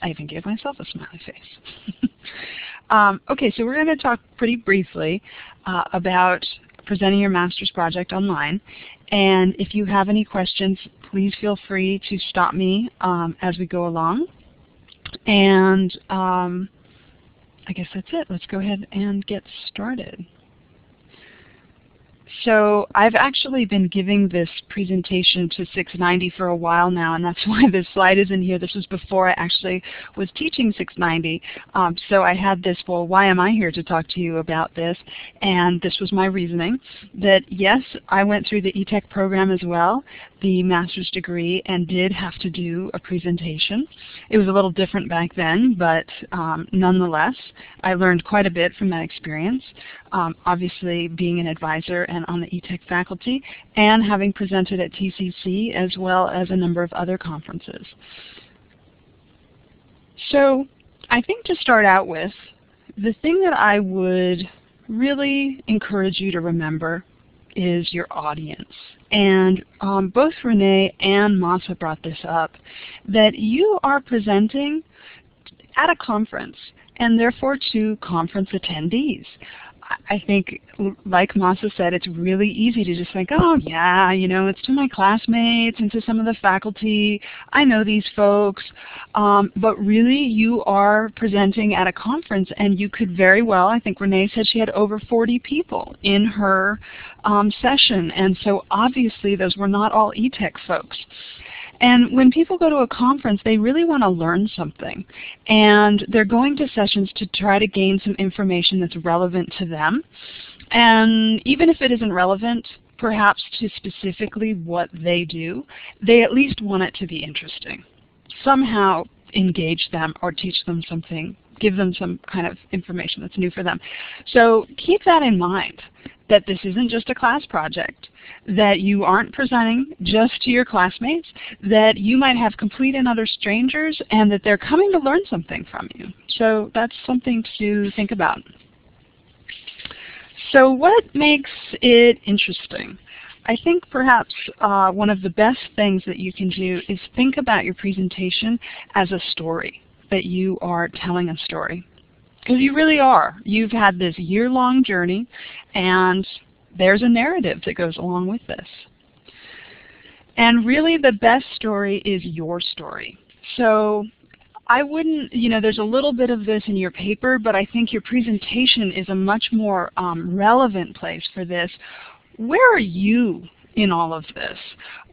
I even gave myself a smiley face. Okay, so we're going to talk pretty briefly about presenting your master's project online. And if you have any questions, please feel free to stop me as we go along. And I guess that's it. Let's go ahead and get started. So I've actually been giving this presentation to 690 for a while now, and that's why this slide is in here. This was before I actually was teaching 690. So I had this, well, why am I here to talk to you about this? And this was my reasoning, that yes, I went through the E-Tech program as well, the master's degree, and did have to do a presentation. It was a little different back then, but nonetheless, I learned quite a bit from that experience. Obviously, being an advisor and on the E-Tech faculty, and having presented at TCC as well as a number of other conferences. So I think to start out with, the thing that I would really encourage you to remember is your audience. And both Renee and Masa brought this up, that you are presenting at a conference, and therefore to conference attendees. I think, like Masa said, it's really easy to just think, oh yeah, you know, it's to my classmates and to some of the faculty. I know these folks. But really, you are presenting at a conference, and you could very well, I think Renee said she had over 40 people in her session. And so obviously those were not all E-Tech folks. And when people go to a conference, they really want to learn something. And they're going to sessions to try to gain some information that's relevant to them. And even if it isn't relevant, perhaps to specifically what they do, they at least want it to be interesting. Somehow engage them or teach them something, give them some kind of information that's new for them. So keep that in mind, that this isn't just a class project, that you aren't presenting just to your classmates, that you might have complete and utter strangers, and that they're coming to learn something from you. So that's something to think about. So what makes it interesting? I think perhaps one of the best things that you can do is think about your presentation as a story, that you are telling a story. Because you really are. You've had this year-long journey, and there's a narrative that goes along with this. And really the best story is your story. So I wouldn't, you know, there's a little bit of this in your paper, but I think your presentation is a much more relevant place for this. Where are you in all of this?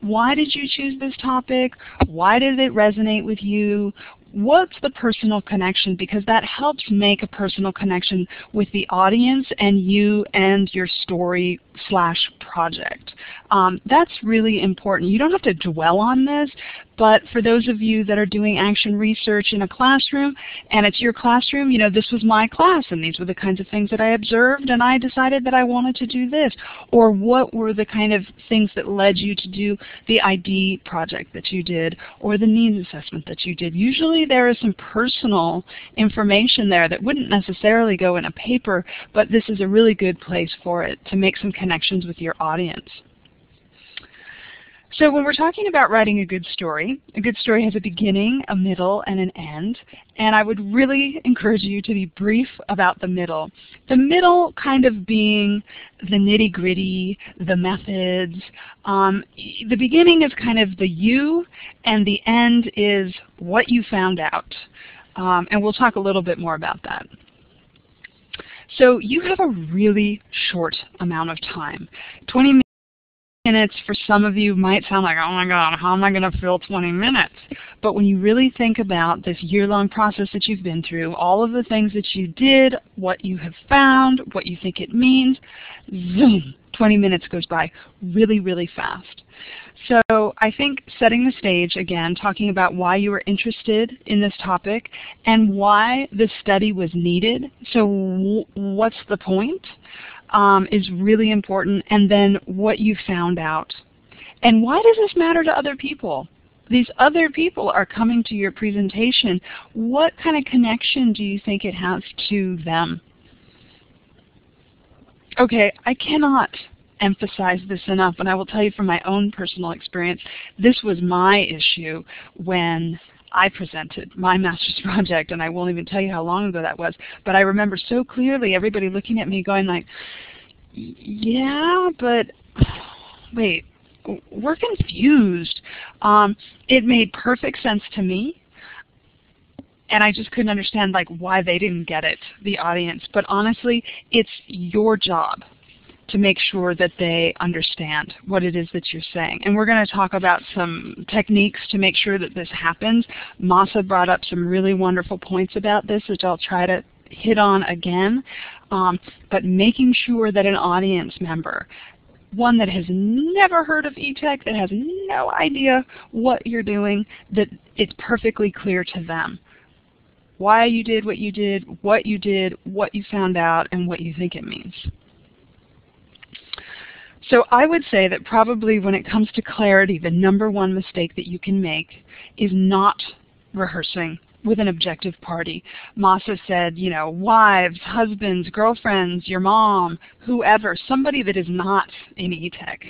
Why did you choose this topic? Why did it resonate with you? What's the personal connection? Because that helps make a personal connection with the audience and you and your story/project. That's really important. You don't have to dwell on this, but for those of you that are doing action research in a classroom, and it's your classroom, you know, this was my class, and these were the kinds of things that I observed, and I decided that I wanted to do this. Or what were the kind of things that led you to do the ID project that you did, or the needs assessment that you did. Usually there is some personal information there that wouldn't necessarily go in a paper, but this is a really good place for it to make some connections with your audience. So when we're talking about writing a good story has a beginning, a middle, and an end. And I would really encourage you to be brief about the middle. The middle kind of being the nitty-gritty, the methods. The beginning is kind of the you, and the end is what you found out. And we'll talk a little bit more about that. So you have a really short amount of time. 20 minutes for some of you might sound like, oh my God, how am I going to fill 20 minutes? But when you really think about this year-long process that you've been through, all of the things that you did, what you have found, what you think it means, zoom, 20 minutes goes by really, really fast. So I think setting the stage, again, talking about why you were interested in this topic and why this study was needed, so what's the point, is really important, and then what you found out. And why does this matter to other people? These other people are coming to your presentation. What kind of connection do you think it has to them? Okay, I cannot emphasize this enough, and I will tell you from my own personal experience, this was my issue when I presented my master's project, and I won't even tell you how long ago that was, but I remember so clearly everybody looking at me going like, yeah, but wait, we're confused. It made perfect sense to me, and I just couldn't understand like why they didn't get it, the audience. But honestly, it's your job to make sure that they understand what it is that you're saying. And we're going to talk about some techniques to make sure that this happens. Masa brought up some really wonderful points about this, which I'll try to hit on again. But making sure that an audience member, one that has never heard of e-tech, that has no idea what you're doing, that it's perfectly clear to them why you did, what you did, what you found out, and what you think it means. So I would say that probably when it comes to clarity, the #1 mistake that you can make is not rehearsing with an objective party. Masa said, you know, wives, husbands, girlfriends, your mom, whoever, somebody that is not in e-tech.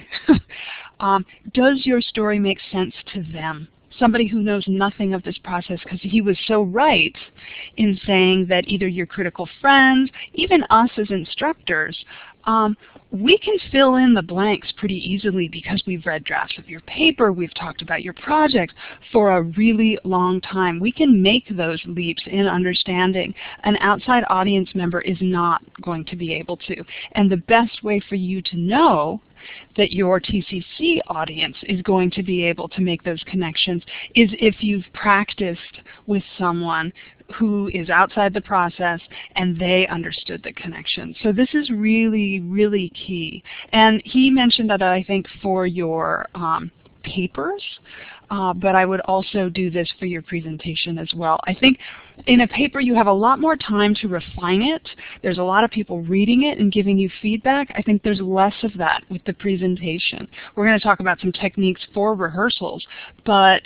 Does your story make sense to them? Somebody who knows nothing of this process, because he was so right in saying that either your critical friends, even us as instructors, we can fill in the blanks pretty easily because we've read drafts of your paper, we've talked about your project for a really long time. We can make those leaps in understanding. An outside audience member is not going to be able to. And the best way for you to know that your TCC audience is going to be able to make those connections is if you've practiced with someone who is outside the process and they understood the connection. So this is really, really key. And he mentioned that, I think, for your papers, but I would also do this for your presentation as well. I think in a paper you have a lot more time to refine it. There's a lot of people reading it and giving you feedback. I think there's less of that with the presentation. We're going to talk about some techniques for rehearsals, but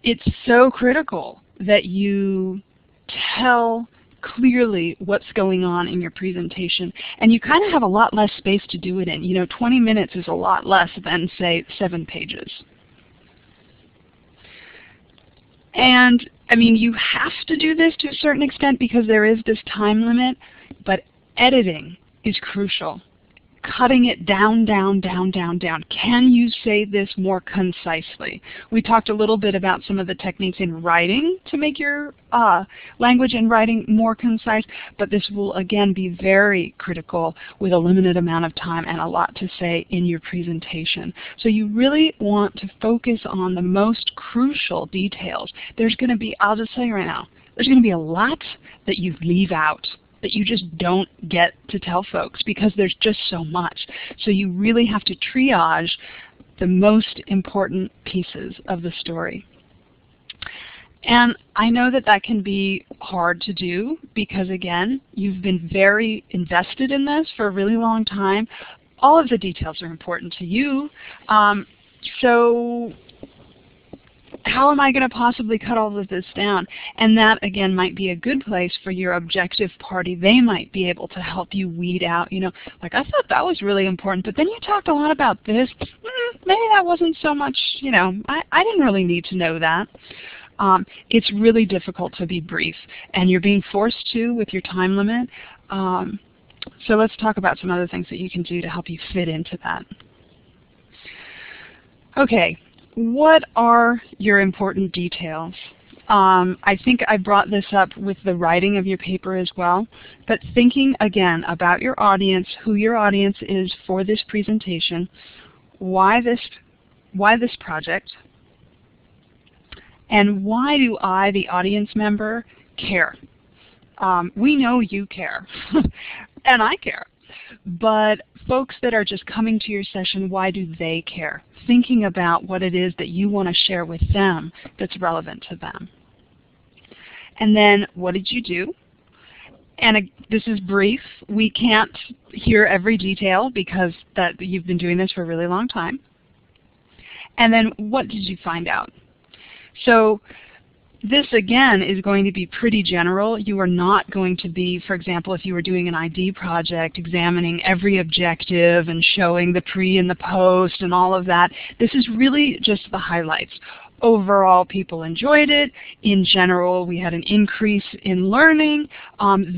it's so critical that you tell clearly what's going on in your presentation. And you kind of have a lot less space to do it in. You know, 20 minutes is a lot less than, say, 7 pages. And, I mean, you have to do this to a certain extent because there is this time limit, but editing is crucial. Cutting it down. Can you say this more concisely? We talked a little bit about some of the techniques in writing to make your language and writing more concise, but this will again be very critical with a limited amount of time and a lot to say in your presentation. So you really want to focus on the most crucial details. There's going to be, I'll just tell you right now, there's going to be a lot that you leave out, that you just don't get to tell folks because there's just so much. So you really have to triage the most important pieces of the story. And I know that that can be hard to do because, again, you've been very invested in this for a really long time. All of the details are important to you. So how am I going to possibly cut all of this down? And that, again, might be a good place for your objective party. They might be able to help you weed out, you know, like, I thought that was really important, but then you talked a lot about this. Maybe that wasn't so much, you know, I didn't really need to know that. It's really difficult to be brief, and you're being forced to with your time limit. So let's talk about some other things that you can do to help you fit into that. Okay. What are your important details? I think I brought this up with the writing of your paper as well, but thinking again about your audience, who your audience is for this presentation, why this project, and why do I, the audience member, care? We know you care, and I care. But folks that are just coming to your session, why do they care? Thinking about what it is that you want to share with them that's relevant to them. And then, what did you do? And this is brief. We can't hear every detail because you've been doing this for a really long time. And then, what did you find out? So this, again, is going to be pretty general. You are not going to be, for example, if you were doing an ID project, examining every objective and showing the pre and the post and all of that. This is really just the highlights. overall, people enjoyed it. In general, we had an increase in learning.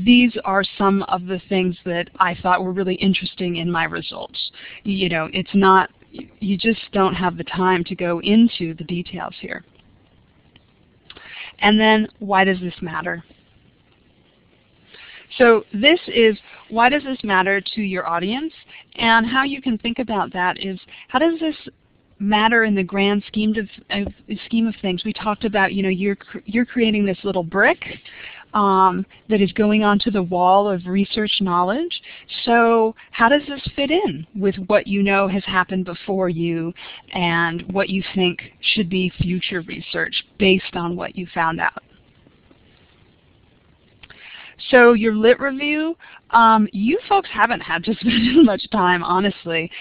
These are some of the things that I thought were really interesting in my results. You know, it's not, you just don't have the time to go into the details here. And then, why does this matter? So this is, why does this matter to your audience? And how you can think about that is, how does this matter in the grand scheme of things? We talked about, you know, you're creating this little brick that is going onto the wall of research knowledge. So how does this fit in with what you know has happened before you and what you think should be future research based on what you found out? So your lit review, you folks haven't had to spend much time, honestly,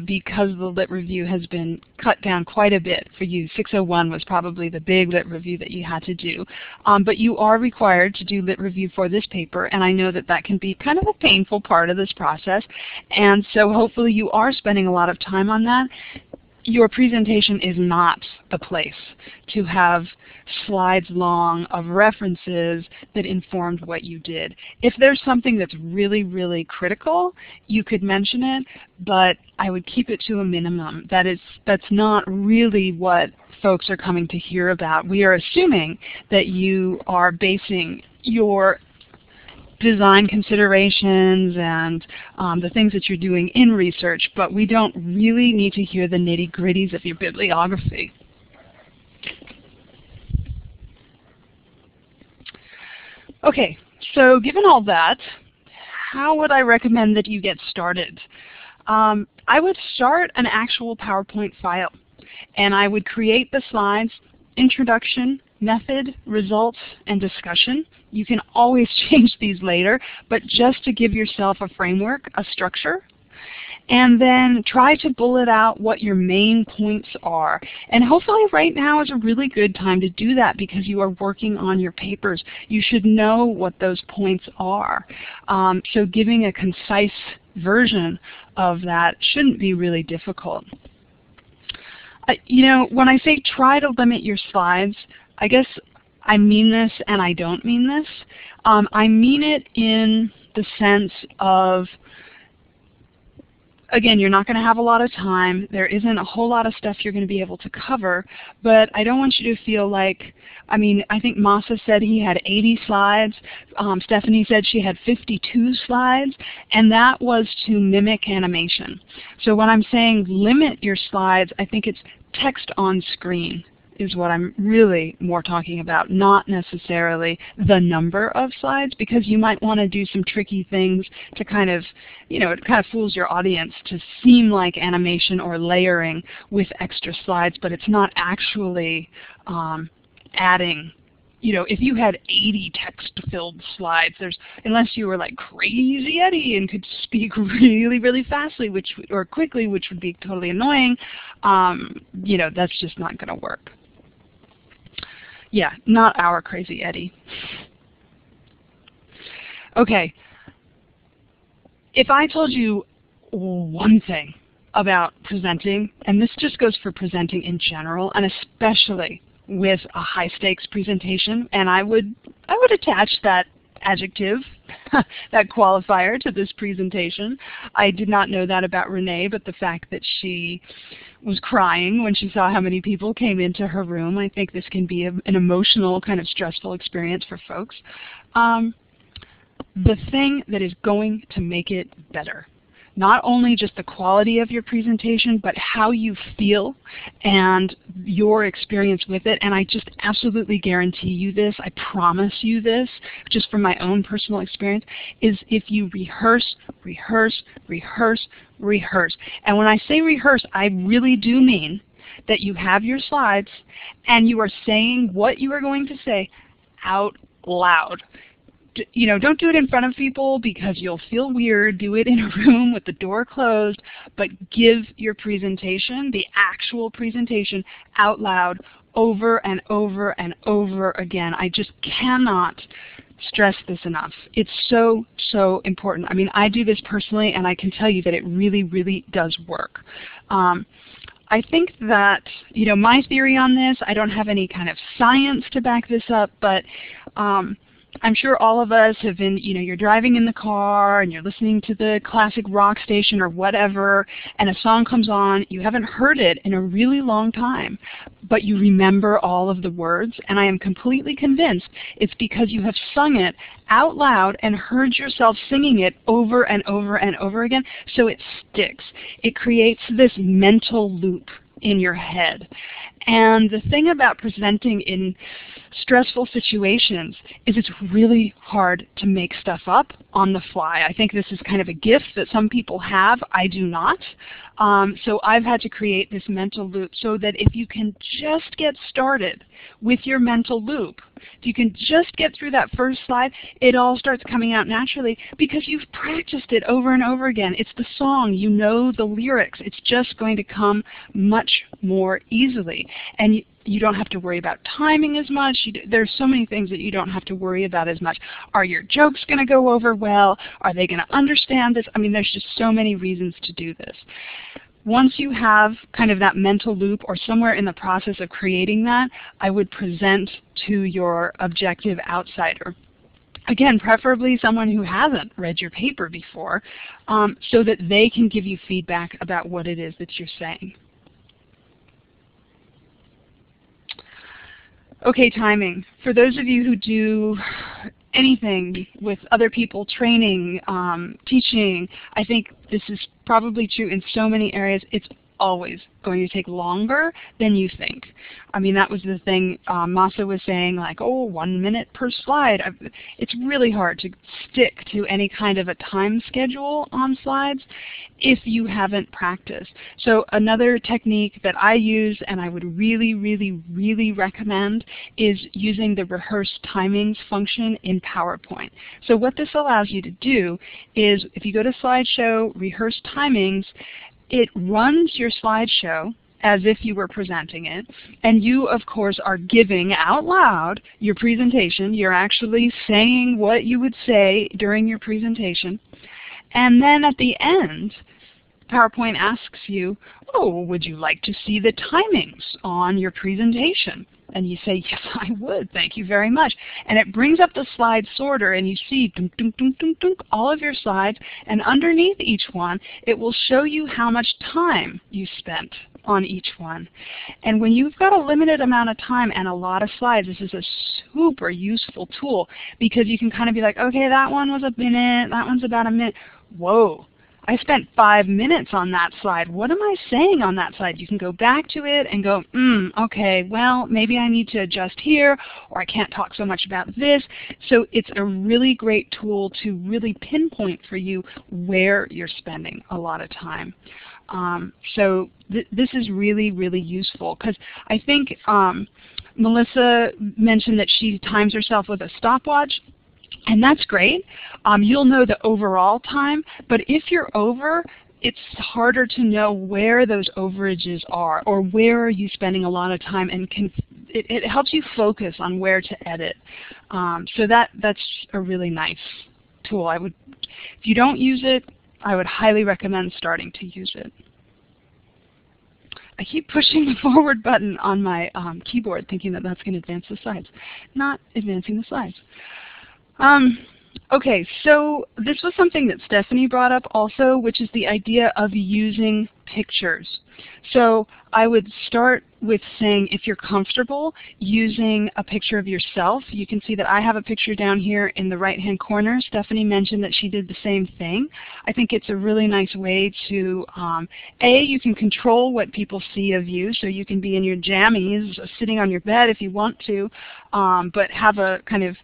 because the lit review has been cut down quite a bit for you. 601 was probably the big lit review that you had to do. But you are required to do lit review for this paper, and I know that that can be kind of a painful part of this process. And so hopefully you are spending a lot of time on that. Your presentation is not the place to have slides long of references that informed what you did. If there's something that's really, really critical, you could mention it, but I would keep it to a minimum. That's not really what folks are coming to hear about. We are assuming that you are basing your design considerations and the things that you're doing in research, but we don't really need to hear the nitty-gritties of your bibliography. Okay, so given all that, how would I recommend that you get started? I would start an actual PowerPoint file, and I would create the slides, introduction, method, results, and discussion. You can always change these later, but just to give yourself a framework, a structure. And then try to bullet out what your main points are. And hopefully right now is a really good time to do that because you are working on your papers. You should know what those points are. So giving a concise version of that shouldn't be really difficult. You know, when I say try to limit your slides, I guess I mean this and I don't mean this. I mean it in the sense of, again, you're not going to have a lot of time. There isn't a whole lot of stuff you're going to be able to cover, but I don't want you to feel like, I mean, I think Masa said he had 80 slides. Stephanie said she had 52 slides, and that was to mimic animation. So when I'm saying limit your slides, I think it's text on screen is what I'm really more talking about, not necessarily the number of slides, because you might want to do some tricky things to kind of, you know, it kind of fools your audience to seem like animation or layering with extra slides, but it's not actually adding. You know, if you had 80 text-filled slides, unless you were like Crazy Eddie and could speak really, really fastly, or quickly, which would be totally annoying, you know, that's just not going to work. Yeah, not our Crazy Eddie. Okay, if I told you one thing about presenting, and this just goes for presenting in general, and especially with a high-stakes presentation, and I would attach that adjective, that qualifier to this presentation. I did not know that about Renee, but the fact that she was crying when she saw how many people came into her room, I think this can be an emotional, kind of stressful experience for folks. The thing that is going to make it better, not only just the quality of your presentation, but how you feel and your experience with it. And I just absolutely guarantee you this, I promise you this, just from my own personal experience, is if you rehearse, rehearse, rehearse, rehearse. And when I say rehearse, I really do mean that you have your slides and you are saying what you are going to say out loud. You know, don't do it in front of people because you'll feel weird. Do it in a room with the door closed, but give your presentation, the actual presentation, out loud over and over and over again. I just cannot stress this enough. It's so, so important. I mean, I do this personally, and I can tell you that it really, really does work. I think that, my theory on this, I don't have any kind of science to back this up, but I'm sure all of us have been, you're driving in the car and you're listening to the classic rock station or whatever, and a song comes on, you haven't heard it in a really long time, but you remember all of the words, and I am completely convinced it's because you have sung it out loud and heard yourself singing it over and over and over again, so it sticks. It creates this mental loop in your head. And the thing about presenting in stressful situations is it's really hard to make stuff up on the fly. I think this is kind of a gift that some people have. I do not. So I've had to create this mental loop so that if you can just get started with your mental loop, if you can just get through that first slide, it all starts coming out naturally because you've practiced it over and over again. It's the song. You know the lyrics. It's just going to come much more easily. And you don't have to worry about timing as much. There's so many things that you don't have to worry about as much. Are your jokes going to go over well? Are they going to understand this? I mean, there's just so many reasons to do this. Once you have kind of that mental loop or somewhere in the process of creating that, I would present to your objective outsider. Again, preferably someone who hasn't read your paper before, so that they can give you feedback about what it is that you're saying. Okay, timing. For those of you who do anything with other people, training, teaching, I think this is probably true in so many areas. It's always going to take longer than you think. I mean, that was the thing Masa was saying, like, oh, 1 minute per slide. It's really hard to stick to any kind of a time schedule on slides if you haven't practiced. So another technique that I use and I would really, really, really recommend is using the Rehearse timings function in PowerPoint. So what this allows you to do is if you go to Slideshow, Rehearse timings, it runs your slideshow as if you were presenting it, and you, of course, are giving out loud your presentation. You're actually saying what you would say during your presentation. And then at the end, PowerPoint asks you, oh, would you like to see the timings on your presentation? And you say, yes, I would. Thank you very much. And it brings up the slide sorter, and you see dunk, dunk, dunk, dunk, dunk, all of your slides. And underneath each one, it will show you how much time you spent on each one. And when you've got a limited amount of time and a lot of slides, this is a super useful tool because you can kind of be like, okay, that one was a minute, that one's about a minute. Whoa. I spent 5 minutes on that slide. What am I saying on that slide? You can go back to it and go, okay, well, maybe I need to adjust here, or I can't talk so much about this. So it's a really great tool to really pinpoint for you where you're spending a lot of time. So this is really, really useful because I think Melissa mentioned that she times herself with a stopwatch. And that's great. You'll know the overall time, but if you're over, it's harder to know where those overages are or where are you spending a lot of time, and it helps you focus on where to edit. So that's a really nice tool. If you don't use it, I would highly recommend starting to use it. I keep pushing the forward button on my keyboard thinking that that's going to advance the slides. Not advancing the slides. Okay, so this was something that Stephanie brought up also, which is the idea of using pictures. So I would start with saying if you're comfortable using a picture of yourself. You can see that I have a picture down here in the right-hand corner. Stephanie mentioned that she did the same thing. I think it's a really nice way to, you can control what people see of you, so you can be in your jammies sitting on your bed if you want to, but have a kind of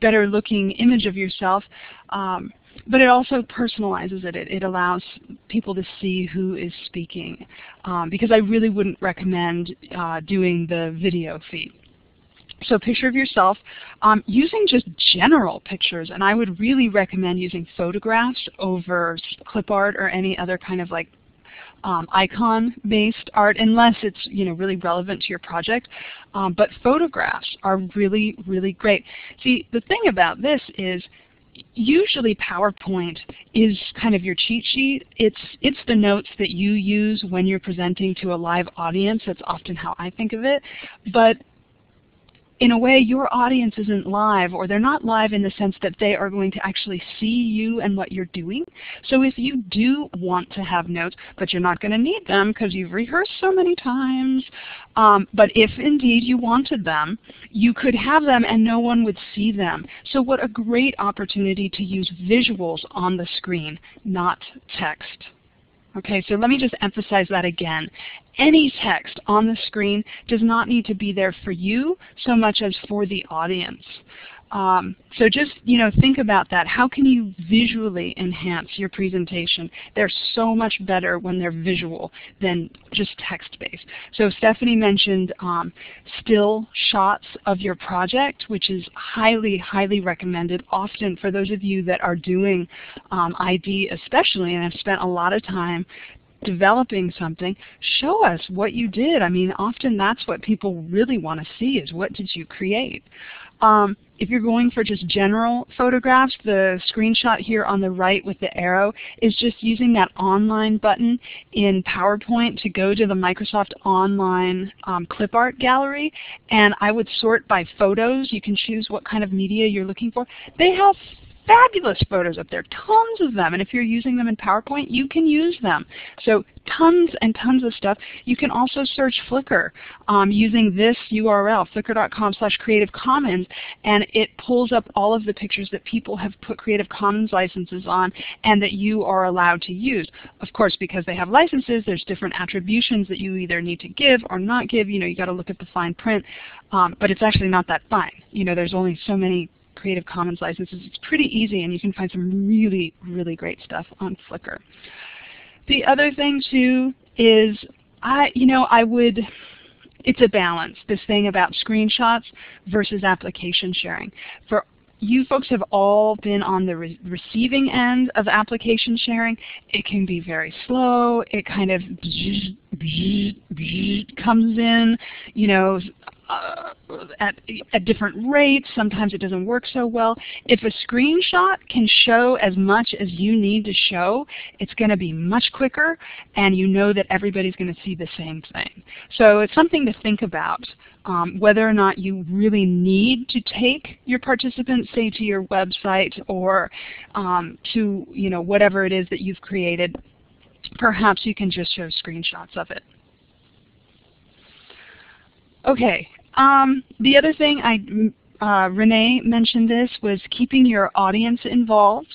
better looking image of yourself, but it also personalizes it. It allows people to see who is speaking, because I really wouldn't recommend doing the video feed. So picture of yourself, using just general pictures, and I would really recommend using photographs over clip art or any other kind of like icon-based art, unless it's really relevant to your project. But photographs are really, really great. See, the thing about this is usually PowerPoint is kind of your cheat sheet. It's the notes that you use when you're presenting to a live audience. That's often how I think of it. But in a way, your audience isn't live, or they're not live in the sense that they are going to actually see you and what you're doing. So if you do want to have notes, but you're not going to need them because you've rehearsed so many times, but if indeed you wanted them, you could have them and no one would see them. So what a great opportunity to use visuals on the screen, not text. Okay, so let me just emphasize that again. Any text on the screen does not need to be there for you so much as for the audience. So just think about that. How can you visually enhance your presentation? They're so much better when they're visual than just text-based. So Stephanie mentioned still shots of your project, which is highly, highly recommended often for those of you that are doing ID especially, and have spent a lot of time developing something. Show us what you did. I mean, often that's what people really want to see, is what did you create. If you're going for just general photographs, the screenshot here on the right with the arrow is just using that online button in PowerPoint to go to the Microsoft Online clip art gallery, and I would sort by photos. You can choose what kind of media you're looking for. They have fabulous photos up there, tons of them, and if you're using them in PowerPoint, you can use them. So tons and tons of stuff. You can also search Flickr using this URL, flickr.com/creativecommons, and it pulls up all of the pictures that people have put Creative Commons licenses on and that you are allowed to use. Of course, because they have licenses, there's different attributions that you either need to give or not give. You got to look at the fine print, but it's actually not that fine. There's only so many Creative Commons licenses. It's pretty easy, and you can find some really, really great stuff on Flickr. The other thing too is, it's a balance, this thing about screenshots versus application sharing. For you folks have all been on the receiving end of application sharing. It can be very slow. It kind of comes in, at different rates. Sometimes it doesn't work so well. If a screenshot can show as much as you need to show, it's going to be much quicker, and you know that everybody's going to see the same thing. So it's something to think about, whether or not you really need to take your participants, say, to your website or to whatever it is that you've created. Perhaps you can just show screenshots of it. Okay. The other thing, Renee mentioned this, was keeping your audience involved.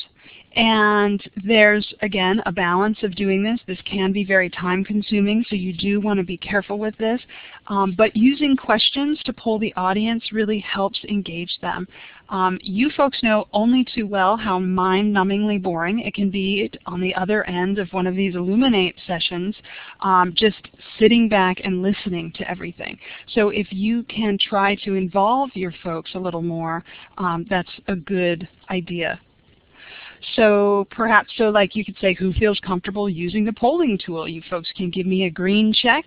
And there's, again, a balance of doing this. This can be very time-consuming, so you do want to be careful with this. But using questions to pull the audience really helps engage them. You folks know only too well how mind-numbingly boring it can be on the other end of one of these Illuminate sessions, just sitting back and listening to everything. So if you can try to involve your folks a little more, that's a good idea. So perhaps, like you could say, who feels comfortable using the polling tool? You folks can give me a green check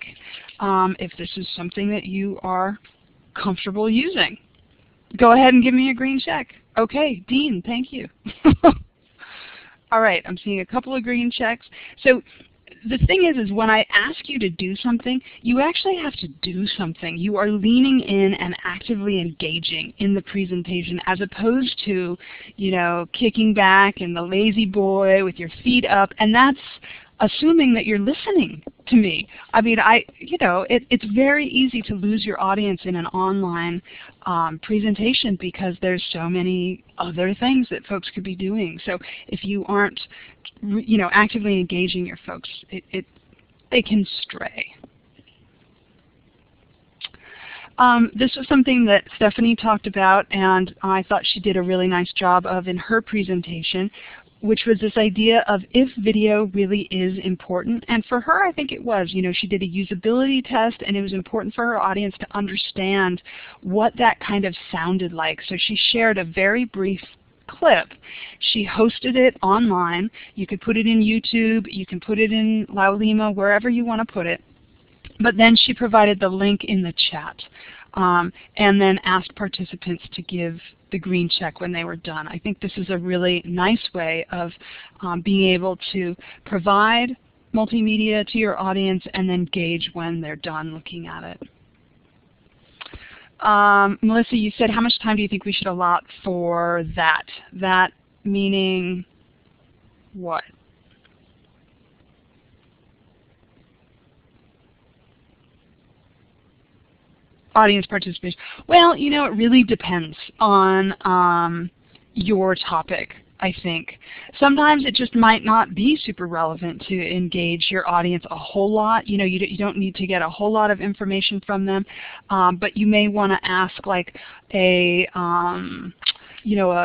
if this is something that you are comfortable using. Go ahead and give me a green check. Okay, Dean, thank you. All right, I'm seeing a couple of green checks. So the thing is when I ask you to do something, you actually have to do something. You are leaning in and actively engaging in the presentation, as opposed to, kicking back in the lazy boy with your feet up, and that's assuming that you're listening to me. I mean, it's very easy to lose your audience in an online presentation because there's so many other things that folks could be doing. So if you aren't, actively engaging your folks, they can stray. This was something that Stephanie talked about, and I thought she did a really nice job of in her presentation, which was this idea of if video really is important. And for her, I think it was. She did a usability test, and it was important for her audience to understand what that kind of sounded like. So she shared a very brief clip. She hosted it online. You could put it in YouTube. You can put it in Laulima, wherever you want to put it. But then she provided the link in the chat. and then asked participants to give the green check when they were done. I think this is a really nice way of being able to provide multimedia to your audience and then gauge when they're done looking at it. Melissa, you said how much time do you think we should allot for that? That meaning what? Audience participation. Well, you know, it really depends on your topic, I think. Sometimes it just might not be super relevant to engage your audience a whole lot. You know, you don't need to get a whole lot of information from them, but you may want to ask like a, you know,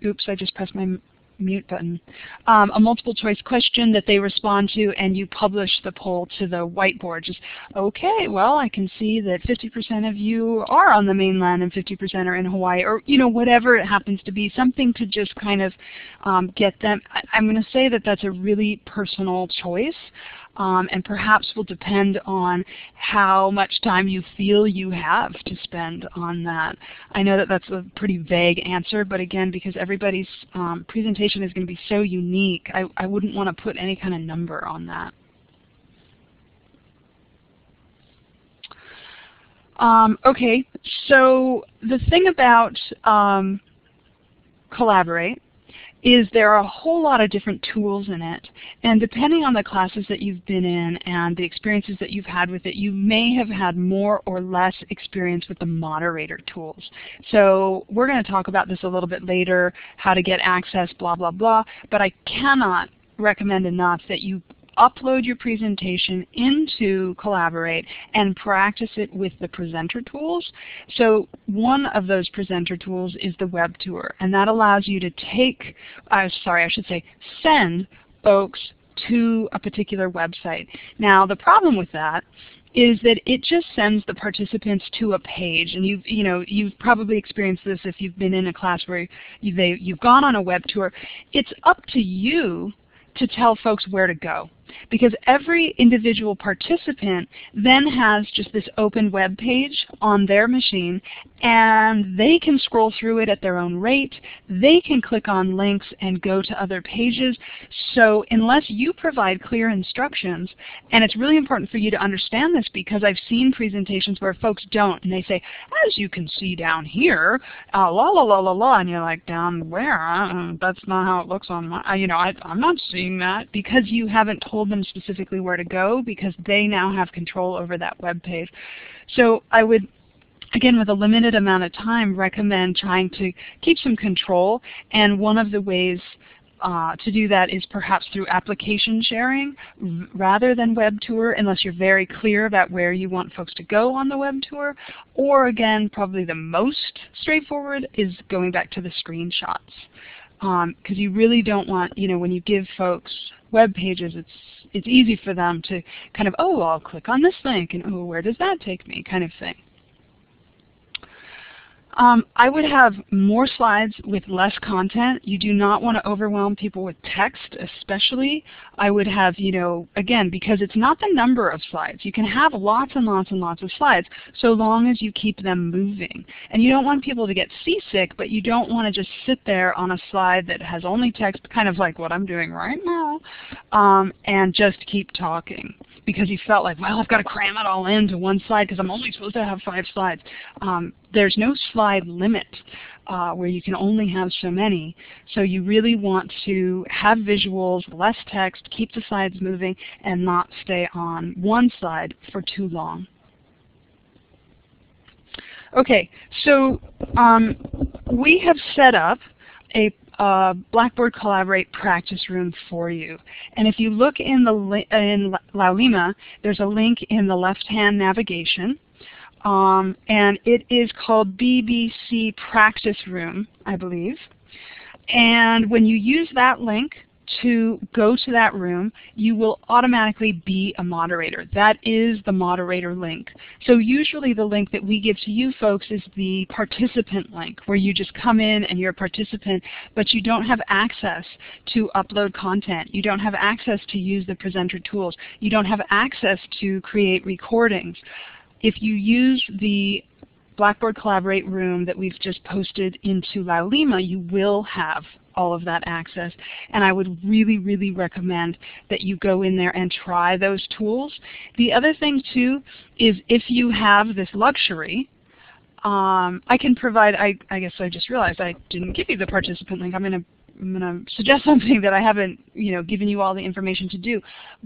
oops, I just pressed my mute button, a multiple choice question that they respond to, and you publish the poll to the whiteboard. Just, okay, well, I can see that 50% of you are on the mainland and 50% are in Hawaii, or, you know, whatever it happens to be, something to just kind of get them. I'm going to say that that's a really personal choice. And perhaps will depend on how much time you feel you have to spend on that. I know that that's a pretty vague answer, but again, because everybody's presentation is going to be so unique, I wouldn't want to put any kind of number on that. Okay, so the thing about Collaborate is there are a whole lot of different tools in it, and depending on the classes that you've been in and the experiences that you've had with it, you may have had more or less experience with the moderator tools. So we're going to talk about this a little bit later, how to get access, blah, blah, blah, but I cannot recommend enough that you upload your presentation into Collaborate and practice it with the presenter tools. So one of those presenter tools is the web tour, and that allows you to take, send folks to a particular website. Now the problem with that is that it just sends the participants to a page, and you've probably experienced this if you've been in a class where you've gone on a web tour. It's up to you to tell folks where to go, because every individual participant then has just this open web page on their machine, and they can scroll through it at their own rate. They can click on links and go to other pages. So unless you provide clear instructions, and it's really important for you to understand this, because I've seen presentations where folks don't, and they say, as you can see down here, la la la la la, and you're like, down where? That's not how it looks on my, I'm not seeing that, because you haven't told them specifically where to go, because they now have control over that web page. So I would, again, with a limited amount of time, recommend trying to keep some control, and one of the ways to do that is perhaps through application sharing rather than web tour, unless you're very clear about where you want folks to go on the web tour. Or again, probably the most straightforward is going back to the screenshots. Because you really don't want, when you give folks web pages, it's easy for them to kind of, oh, I'll click on this link, and oh, where does that take me, kind of thing. I would have more slides with less content. You do not want to overwhelm people with text, especially. I would have, again, because it's not the number of slides. You can have lots and lots and lots of slides so long as you keep them moving. And you don't want people to get seasick, but you don't want to just sit there on a slide that has only text, kind of like what I'm doing right now, and just keep talking, because you felt like, well, I've got to cram it all into one slide because I'm only supposed to have 5 slides. There's no slide limit where you can only have so many. So you really want to have visuals, less text, keep the slides moving, and not stay on one slide for too long. Okay, so we have set up a Blackboard Collaborate practice room for you. And if you look in Laulima, there's a link in the left-hand navigation. And it is called BBC Practice Room, I believe. And when you use that link to go to that room, you will automatically be a moderator. That is the moderator link. So usually the link that we give to you folks is the participant link, where you just come in and you're a participant, but you don't have access to upload content. You don't have access to use the presenter tools. You don't have access to create recordings. if you use the Blackboard Collaborate room that we've just posted into Laulima, you will have all of that access. And I would really, really recommend that you go in there and try those tools. The other thing too is if you have this luxury, I can provide, I guess I just realized I didn't give you the participant link. I'm going to suggest something that I haven't, given you all the information to do.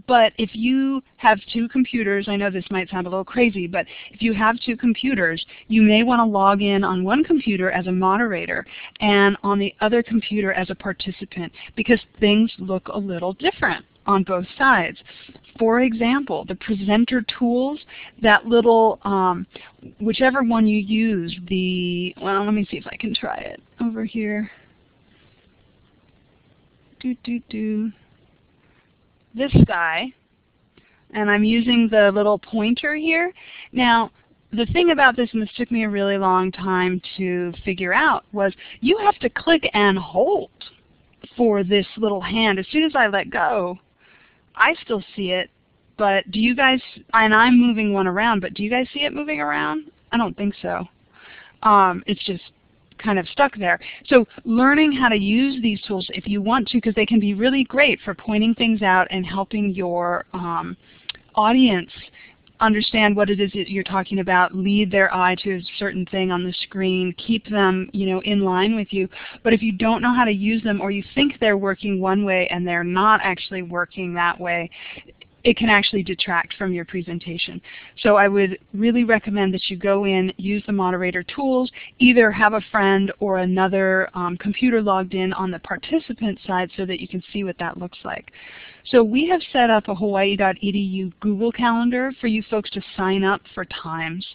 But if you have two computers, I know this might sound a little crazy, but if you have two computers, you may want to log in on one computer as a moderator and on the other computer as a participant, because things look a little different on both sides. For example, the presenter tools, that little, whichever one you use, well, let me see if I can try it over here. This guy, and I'm using the little pointer here. Now, the thing about this, and this took me a really long time to figure out, was you have to click and hold for this little hand. As soon as I let go, I still see it, but do you guys, and I'm moving one around, but do you guys see it moving around? I don't think so. It's just kind of stuck there. So learning how to use these tools if you want to, because they can be really great for pointing things out and helping your audience understand what it is that you're talking about, lead their eye to a certain thing on the screen, keep them in line with you. But if you don't know how to use them, or you think they're working one way and they're not actually working that way, it can actually detract from your presentation. So I would really recommend that you go in, use the moderator tools, either have a friend or another computer logged in on the participant side so that you can see what that looks like. So we have set up a Hawaii.edu Google Calendar for you folks to sign up for times.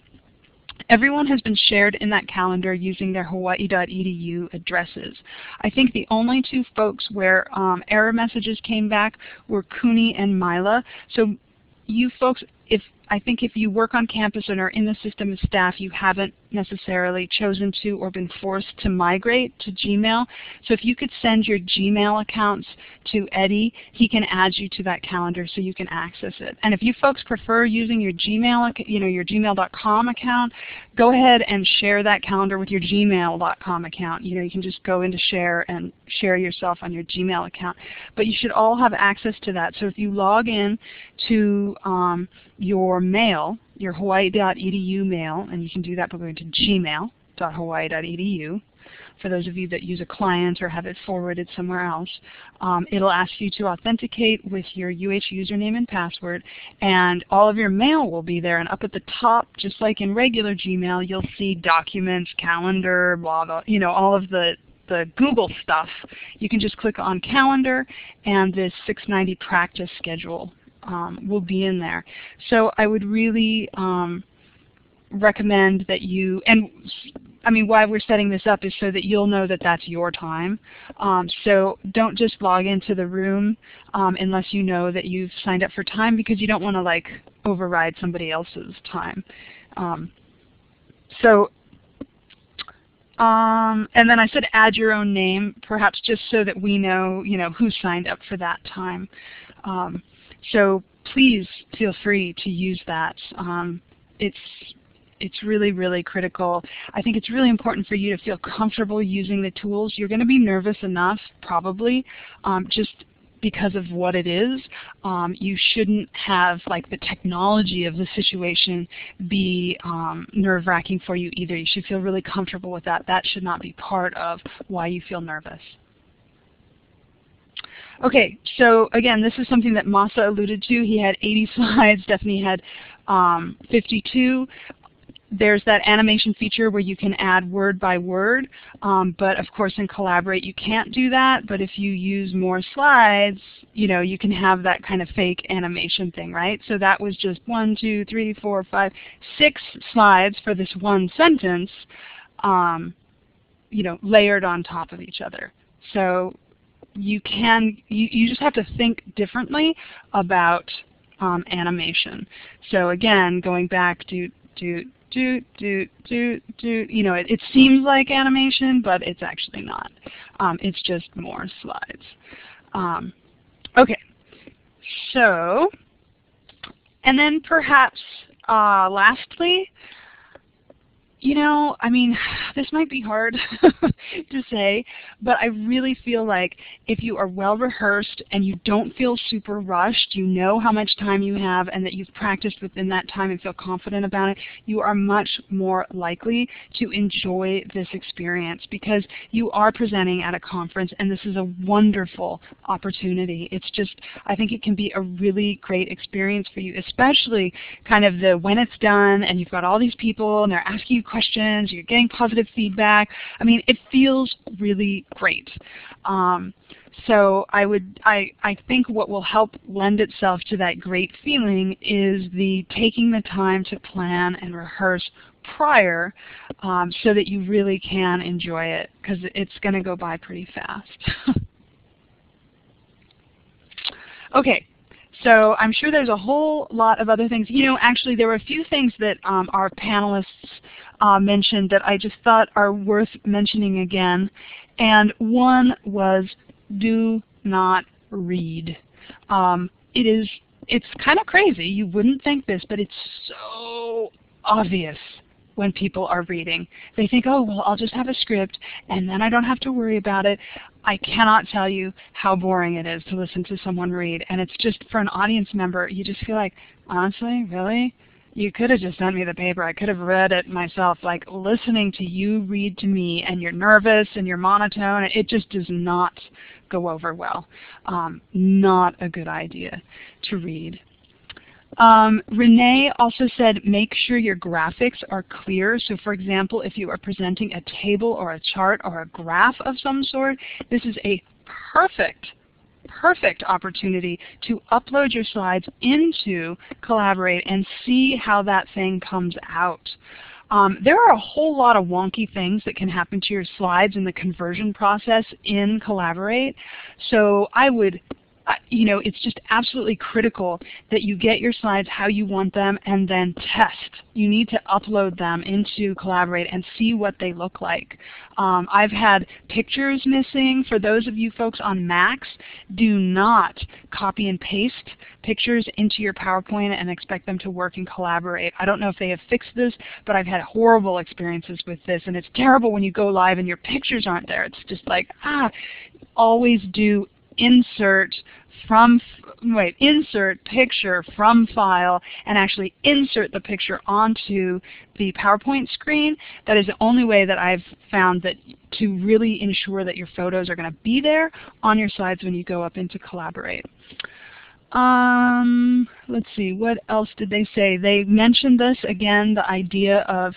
Everyone has been shared in that calendar using their Hawaii.edu addresses. I think the only two folks where error messages came back were Cooney and Mila. So you folks, I think if you work on campus and are in the system as staff, you haven't necessarily chosen to or been forced to migrate to Gmail. So if you could send your Gmail accounts to Eddie, he can add you to that calendar so you can access it. And if you folks prefer using your Gmail, your gmail.com account, go ahead and share that calendar with your gmail.com account. You can just go into share and share yourself on your Gmail account. But you should all have access to that. So if you log in to your mail, your Hawaii.edu mail, and you can do that by going to gmail.hawaii.edu. For those of you that use a client or have it forwarded somewhere else, it'll ask you to authenticate with your UH username and password, and all of your mail will be there. And up at the top, just like in regular Gmail, you'll see documents, calendar, blah, blah, all of the Google stuff. You can just click on calendar, and this 690 practice schedule will be in there. So I would really recommend that you, and I mean why we're setting this up is so that you'll know that that's your time. So don't just log into the room unless you know that you've signed up for time, because you don't want to override somebody else's time. And then I said add your own name, perhaps just so that we know, who signed up for that time. So please feel free to use that. It's really, really critical. I think it's really important for you to feel comfortable using the tools. You're going to be nervous enough, probably, just because of what it is. You shouldn't have the technology of the situation be nerve-wracking for you either. You should feel really comfortable with that. That should not be part of why you feel nervous. Okay, so again, this is something that Masa alluded to. He had 80 slides. Stephanie had 52. There's that animation feature where you can add word by word, but of course in Collaborate you can't do that. But if you use more slides, you can have that kind of fake animation thing, right? So that was just 1, 2, 3, 4, 5, 6 slides for this one sentence, layered on top of each other. So you just have to think differently about animation. So again, going back to it seems like animation, but it's actually not. It's just more slides. Okay, so, and then perhaps Lastly, I mean, this might be hard to say, but I really feel like if you are well rehearsed and you don't feel super rushed, you know how much time you have and that you've practiced within that time and feel confident about it, you are much more likely to enjoy this experience because you are presenting at a conference and this is a wonderful opportunity. It's just, I think it can be a really great experience for you, especially kind of the when it's done and you've got all these people and they're asking you questions, you're getting positive feedback. I mean, it feels really great. So I think what will help lend itself to that great feeling is the taking the time to plan and rehearse prior so that you really can enjoy it because it's going to go by pretty fast. Okay. So I'm sure there's a whole lot of other things. Actually there were a few things that our panelists mentioned that I just thought are worth mentioning again. And one was do not read. It's kind of crazy. You wouldn't think this, but it's so obvious when people are reading. They think, oh, well, I'll just have a script and then I don't have to worry about it. I cannot tell you how boring it is to listen to someone read. And it's just, for an audience member, you just feel like, honestly, really? You could have just sent me the paper. I could have read it myself. Like, listening to you read to me and you're nervous and you're monotone, it just does not go over well. Not a good idea to read. Renee also said make sure your graphics are clear. So for example, if you are presenting a table or a chart or a graph of some sort, this is a perfect opportunity to upload your slides into Collaborate and see how that thing comes out. There are a whole lot of wonky things that can happen to your slides in the conversion process in Collaborate. So I would it's just absolutely critical that you get your slides how you want them and then test. You need to upload them into Collaborate and see what they look like. I've had pictures missing. For those of you folks on Macs, do not copy and paste pictures into your PowerPoint and expect them to work in Collaborate. I don't know if they have fixed this, but I've had horrible experiences with this, and it's terrible when you go live and your pictures aren't there. It's just like, always do insert picture from file and actually insert the picture onto the PowerPoint screen. That is the only way that I've found that to really ensure that your photos are going to be there on your slides when you go up into Collaborate. Let's see, what else did they say? They mentioned this again, the idea of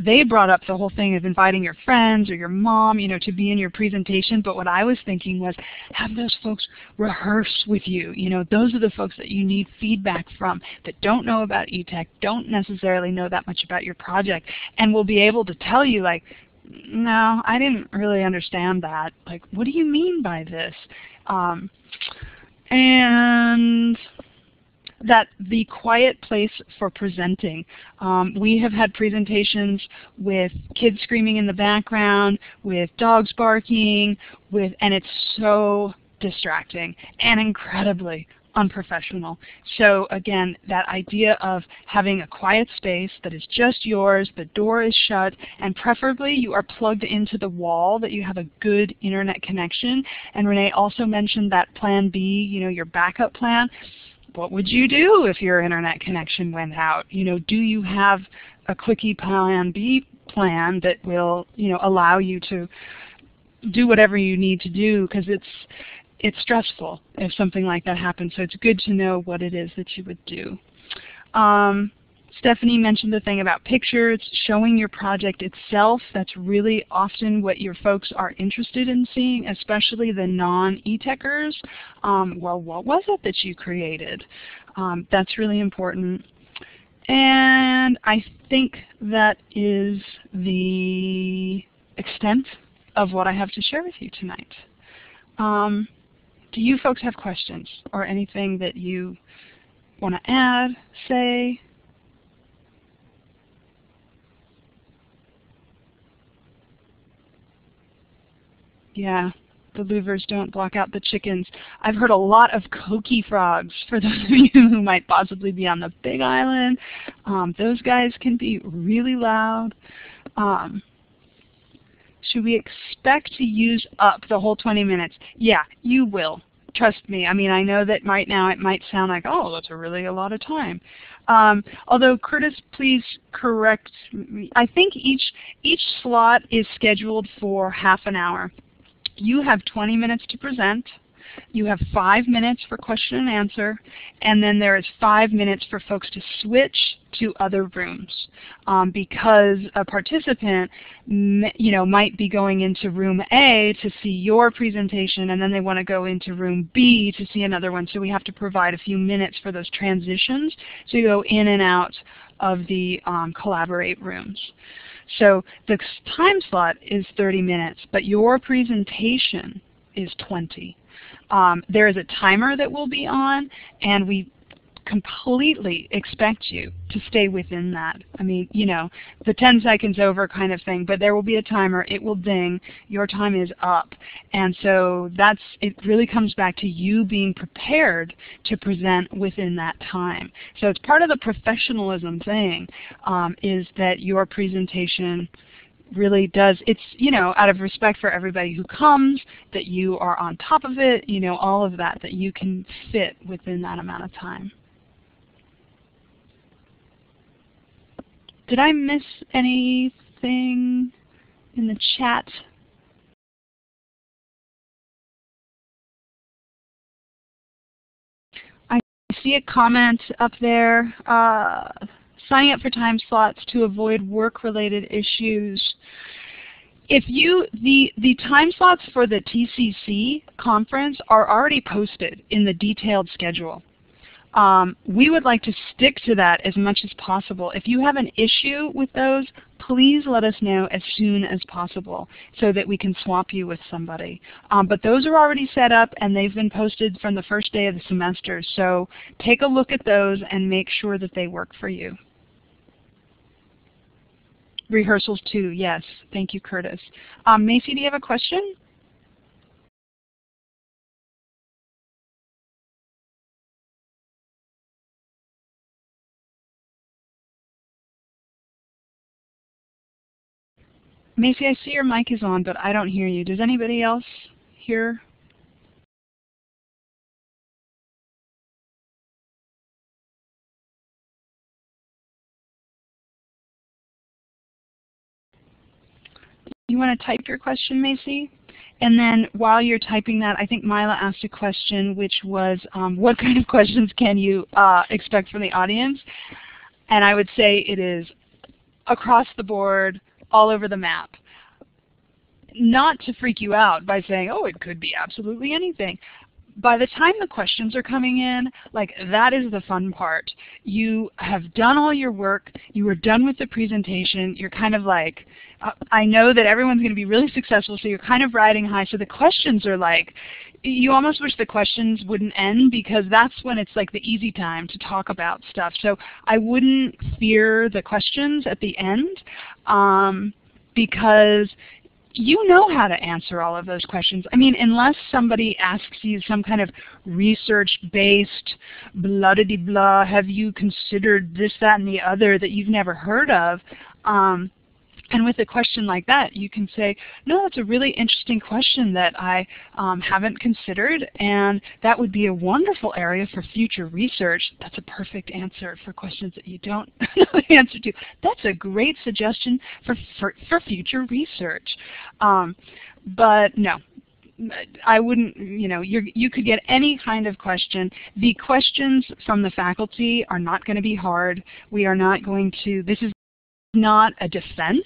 they brought up the whole thing of inviting your friends or your mom, to be in your presentation. But what I was thinking was have those folks rehearse with you. Those are the folks that you need feedback from that don't know about eTech, don't necessarily know that much about your project, and will be able to tell you, like, no, I didn't really understand that. Like, what do you mean by this? And that the quiet place for presenting. We have had presentations with kids screaming in the background, with dogs barking, and it's so distracting and incredibly unprofessional. So again, that idea of having a quiet space that is just yours, the door is shut, and preferably you are plugged into the wall, that you have a good internet connection. And Renee also mentioned that plan B, your backup plan. What would you do if your internet connection went out? Do you have a quickie plan B plan that will, allow you to do whatever you need to do? Because it's stressful if something like that happens. So it's good to know what it is that you would do. Stephanie mentioned the thing about pictures, showing your project itself. That's really often what your folks are interested in seeing, especially the non-eTechers. Well, what was it that you created? That's really important. And I think that is the extent of what I have to share with you tonight. Do you folks have questions or anything that you want to add, say? Yeah, the louvers don't block out the chickens. I've heard a lot of coqui frogs for those of you who might possibly be on the Big Island. Those guys can be really loud. Should we expect to use up the whole 20 minutes? Yeah, you will. Trust me. I mean, I know that right now it might sound like, oh, that's really a lot of time. Although, Curtis, please correct me. I think each slot is scheduled for half an hour. You have 20 minutes to present. You have 5 minutes for question and answer, and then there is 5 minutes for folks to switch to other rooms because a participant might be going into room A to see your presentation, and then they want to go into room B to see another one. So we have to provide a few minutes for those transitions so you go in and out of the collaborate rooms. So the time slot is 30 minutes, but your presentation is 20. There is a timer that will be on, and we completely expect you to stay within that. I mean, the 10 seconds over kind of thing, but there will be a timer. It will ding. Your time is up. And so it really comes back to you being prepared to present within that time. So it's part of the professionalism thing is that your presentation really does, it's, out of respect for everybody who comes, that you are on top of it, all of that you can fit within that amount of time. Did I miss anything in the chat? I see a comment up there. Signing up for time slots to avoid work-related issues. If the time slots for the TCC conference are already posted in the detailed schedule. We would like to stick to that as much as possible. If you have an issue with those, please let us know as soon as possible so that we can swap you with somebody. But those are already set up and they've been posted from the first day of the semester. So take a look at those and make sure that they work for you. Rehearsals too, yes. Thank you, Curtis. Macy, do you have a question? Macy, I see your mic is on, but I don't hear you. Does anybody else hear? You want to type your question, Macy? And then while you're typing that, I think Mila asked a question, which was, what kind of questions can you expect from the audience? And I would say it is across the board, all over the map. Not to freak you out by saying, oh, it could be absolutely anything. By the time the questions are coming in, that is the fun part. You have done all your work. You are done with the presentation. You're kind of like, I know that everyone's going to be really successful, so you're kind of riding high. So the questions are you almost wish the questions wouldn't end because that's when it's the easy time to talk about stuff. So I wouldn't fear the questions at the end because you know how to answer all of those questions. I mean, unless somebody asks you some kind of research-based blah-de-blah, have you considered this, that, and the other that you've never heard of? And with a question like that, you can say, no, that's a really interesting question that I haven't considered, and that would be a wonderful area for future research. That's a perfect answer for questions that you don't know the answer to. That's a great suggestion for future research. But no, I wouldn't, you could get any kind of question. The questions from the faculty are not going to be hard. We are not going to, this is not a defense.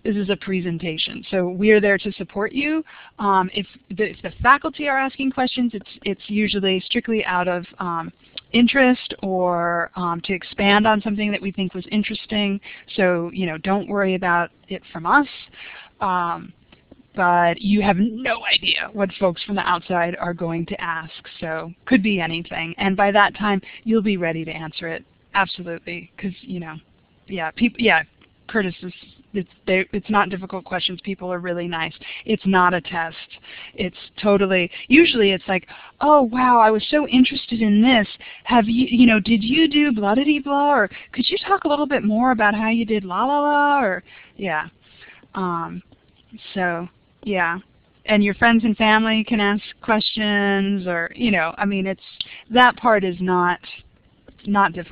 This is a presentation. So we are there to support you. If the faculty are asking questions, it's usually strictly out of interest or to expand on something that we think was interesting. So don't worry about it from us. But you have no idea what folks from the outside are going to ask. So could be anything. And by that time, you'll be ready to answer it. Absolutely. Because, yeah, Curtis is It's not difficult questions. People are really nice. It's not a test. It's totally, usually it's like, oh wow, I was so interested in this. Have you, did you do blah-de-dee-blah, or could you talk a little bit more about how you did la-la-la, or, yeah. So, yeah. And your friends and family can ask questions, or, I mean, that part is not difficult.